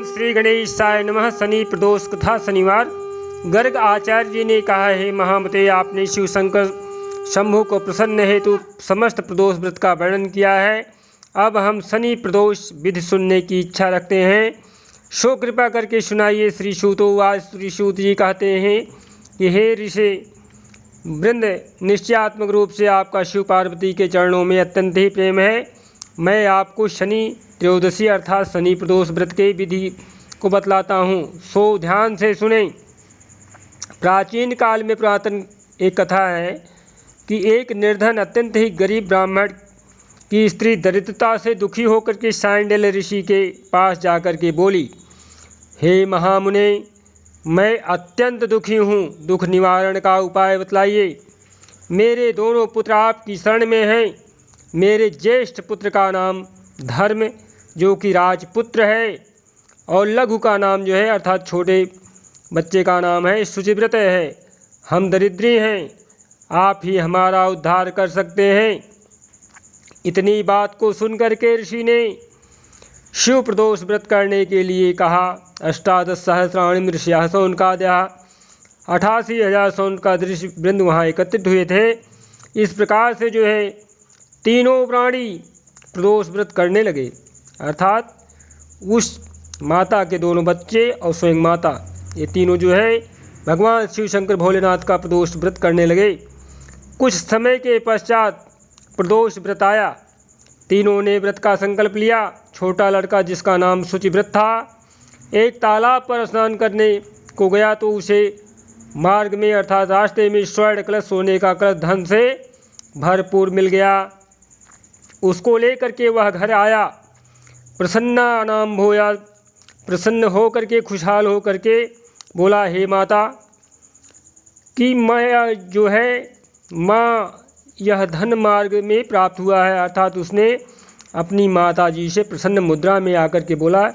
श्री गणेशाय नमः। शनि प्रदोष कथा शनिवार। गर्ग आचार्य जी ने कहा है, महामते आपने शिव शंकर शंभु को प्रसन्न हेतु समस्त प्रदोष व्रत का वर्णन किया है। अब हम शनि प्रदोष विधि सुनने की इच्छा रखते हैं, सो कृपा करके सुनाइए। श्री सूतोवाच। श्री सूत जी कहते हैं कि हे ऋषि वृंद, निश्चयात्मक रूप से आपका शिव पार्वती के चरणों में अत्यंत ही प्रेम है। मैं आपको शनि त्रयोदशी अर्थात शनि प्रदोष व्रत के विधि को बतलाता हूँ, सो ध्यान से सुने। प्राचीन काल में पुरातन एक कथा है कि एक निर्धन अत्यंत ही गरीब ब्राह्मण की स्त्री दरिद्रता से दुखी होकर के शांडिल्य ऋषि के पास जाकर के बोली, हे महामुने, मैं अत्यंत दुखी हूँ, दुख निवारण का उपाय बतलाइए। मेरे दोनों पुत्र आपकी शरण में हैं। मेरे ज्येष्ठ पुत्र का नाम धर्म जो कि राजपुत्र है, और लघु का नाम जो है अर्थात छोटे बच्चे का नाम है शुचिव्रत है। हम दरिद्री हैं, आप ही हमारा उद्धार कर सकते हैं। इतनी बात को सुनकर के ऋषि ने शिव प्रदोष व्रत करने के लिए कहा। 18 सहस्राणि ऋषिया सौनकाद्या 88,000 सौनका ऋषि वृंद वहाँ एकत्रित हुए थे। इस प्रकार से जो है तीनों प्राणी प्रदोष व्रत करने लगे, अर्थात उस माता के दोनों बच्चे और स्वयं माता, ये तीनों जो है भगवान शिव शंकर भोलेनाथ का प्रदोष व्रत करने लगे। कुछ समय के पश्चात प्रदोष व्रत आया। तीनों ने व्रत का संकल्प लिया। छोटा लड़का जिसका नाम शुचिव्रत था, एक तालाब पर स्नान करने को गया तो उसे मार्ग में अर्थात रास्ते में स्वर्ण कलश, सोने का कलश धन से भरपूर मिल गया। उसको लेकर के वह घर आया। प्रसन्ना नाम भोया, प्रसन्न होकर के खुशहाल होकर के बोला, हे माता कि मैं जो है माँ यह धन मार्ग में प्राप्त हुआ है, अर्थात उसने अपनी माता जी से प्रसन्न मुद्रा में आकर के बोला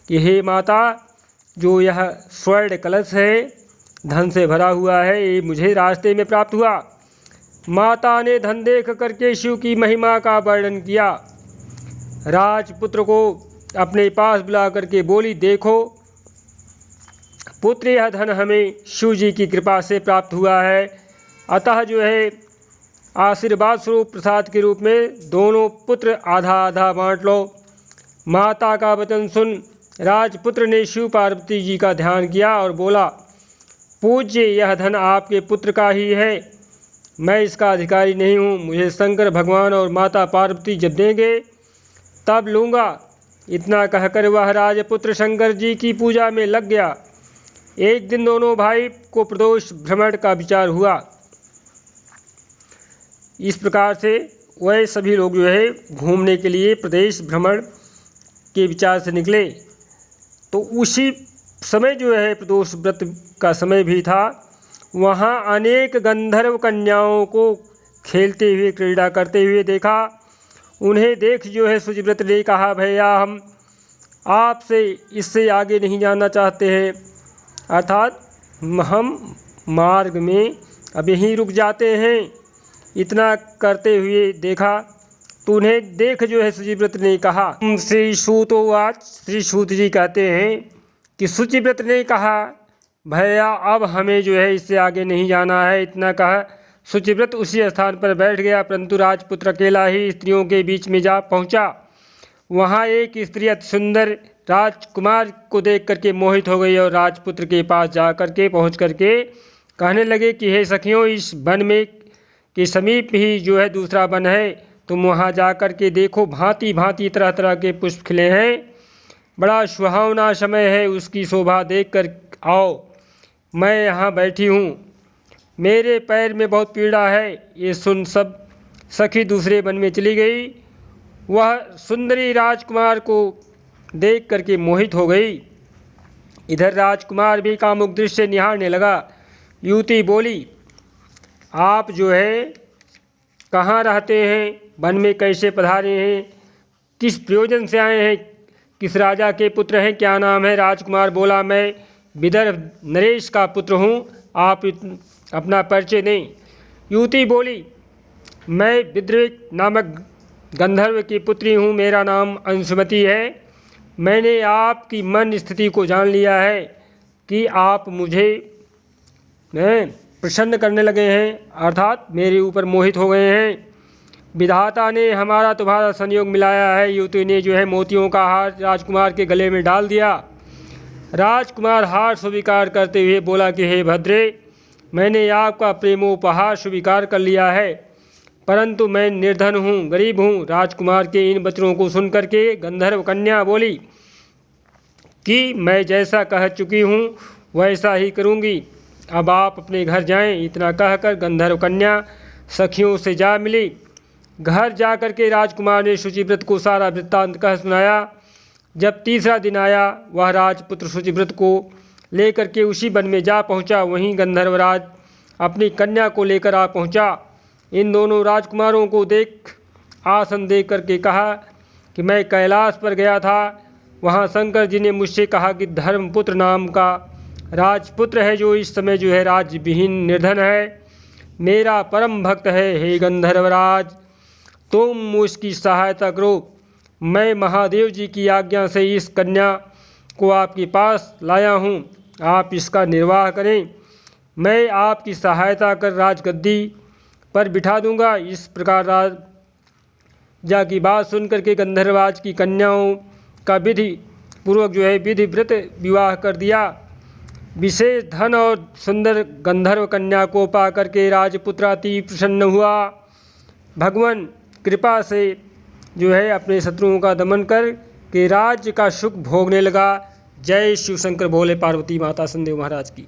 कि हे माता, जो यह स्वर्ण कलश है धन से भरा हुआ है, ये मुझे रास्ते में प्राप्त हुआ। माता ने धन देख करके शिव की महिमा का वर्णन किया। राजपुत्र को अपने पास बुला करके बोली, देखो पुत्र, यह धन हमें शिव जी की कृपा से प्राप्त हुआ है, अतः जो है आशीर्वाद स्वरूप प्रसाद के रूप में दोनों पुत्र आधा आधा बांट लो। माता का वचन सुन राजपुत्र ने शिव पार्वती जी का ध्यान किया और बोला, पूज्य, यह धन आपके पुत्र का ही है, मैं इसका अधिकारी नहीं हूँ। मुझे शंकर भगवान और माता पार्वती जब देंगे तब लूँगा। इतना कहकर वह राजपुत्र शंकर जी की पूजा में लग गया। एक दिन दोनों भाई को प्रदोष भ्रमण का विचार हुआ। इस प्रकार से वह सभी लोग जो है घूमने के लिए प्रदेश भ्रमण के विचार से निकले। तो उसी समय जो है प्रदोष व्रत का समय भी था। वहाँ अनेक गंधर्व कन्याओं को खेलते हुए क्रीड़ा करते हुए देखा। उन्हें देख जो है शुचिव्रत ने कहा, भैया हम आपसे इससे आगे नहीं जाना चाहते हैं, अर्थात हम मार्ग में अब यहीं रुक जाते हैं। इतना करते हुए देखा तो उन्हें देख जो है शुचिव्रत ने कहा। श्री सूतोवाच। श्री सूत जी कहते हैं कि शुचिव्रत ने कहा, भैया अब हमें जो है इससे आगे नहीं जाना है। इतना कहा शुचिव्रत उसी स्थान पर बैठ गया, परंतु राजपुत्र अकेला ही स्त्रियों के बीच में जा पहुंचा। वहां एक स्त्री अति सुंदर राजकुमार को देख करके मोहित हो गई और राजपुत्र के पास जा करके पहुँच करके कहने लगे कि हे सखियों, इस वन में के समीप ही जो है दूसरा वन है, तुम वहाँ जा कर के देखो, भांति भांति तरह तरह के पुष्प खिले हैं, बड़ा सुहावना समय है, उसकी शोभा देख कर आओ। मैं यहाँ बैठी हूँ, मेरे पैर में बहुत पीड़ा है। ये सुन सब सखी दूसरे वन में चली गई। वह सुंदरी राजकुमार को देख करके मोहित हो गई। इधर राजकुमार भी कामुक दृश्य निहारने लगा। युवती बोली, आप जो है कहाँ रहते हैं, वन में कैसे पधारे हैं, किस प्रयोजन से आए हैं, किस राजा के पुत्र हैं, क्या नाम है? राजकुमार बोला, मैं विदर्भ नरेश का पुत्र हूँ, आप अपना परिचय दें। युवती बोली, मैं विद्रिक नामक गंधर्व की पुत्री हूँ, मेरा नाम अंशुमती है। मैंने आपकी मन स्थिति को जान लिया है कि आप मुझे प्रसन्न करने लगे हैं, अर्थात मेरे ऊपर मोहित हो गए हैं। विधाता ने हमारा तुम्हारा संयोग मिलाया है। युवती ने जो है मोतियों का हार राजकुमार के गले में डाल दिया। राजकुमार हार स्वीकार करते हुए बोला कि हे भद्रे, मैंने आपका प्रेमोपहार स्वीकार कर लिया है, परंतु मैं निर्धन हूँ, गरीब हूँ। राजकुमार के इन वचनों को सुनकर के गंधर्व कन्या बोली कि मैं जैसा कह चुकी हूँ वैसा ही करूँगी, अब आप अपने घर जाएं। इतना कहकर गंधर्व कन्या सखियों से जा मिली। घर जा कर के राजकुमार ने शुचिव्रत को सारा वृत्तांत कह सुनाया। जब तीसरा दिन आया, वह राजपुत्र शुचिव्रत को लेकर के उसी वन में जा पहुंचा। वहीं गंधर्वराज अपनी कन्या को लेकर आ पहुंचा। इन दोनों राजकुमारों को देख आसन दे करके कहा कि मैं कैलाश पर गया था, वहां शंकर जी ने मुझसे कहा कि धर्मपुत्र नाम का राजपुत्र है जो इस समय जो है राज्य विहीन निर्धन है, मेरा परम भक्त है। हे गंधर्वराज, तुम उसकी सहायता करो। मैं महादेव जी की आज्ञा से इस कन्या को आपके पास लाया हूँ, आप इसका निर्वाह करें। मैं आपकी सहायता कर राजगद्दी पर बिठा दूंगा। इस प्रकार राजा की बात सुनकर के गंधर्वराज की कन्याओं का विधि पूर्वक जो है विधिव्रत विवाह कर दिया। विशेष धन और सुंदर गंधर्व कन्या को पाकर के राजपुत्र अति प्रसन्न हुआ। भगवान कृपा से जो है अपने शत्रुओं का दमन कर के राज्य का सुख भोगने लगा। जय शिव शंकर भोले पार्वती माता संदेव महाराज की।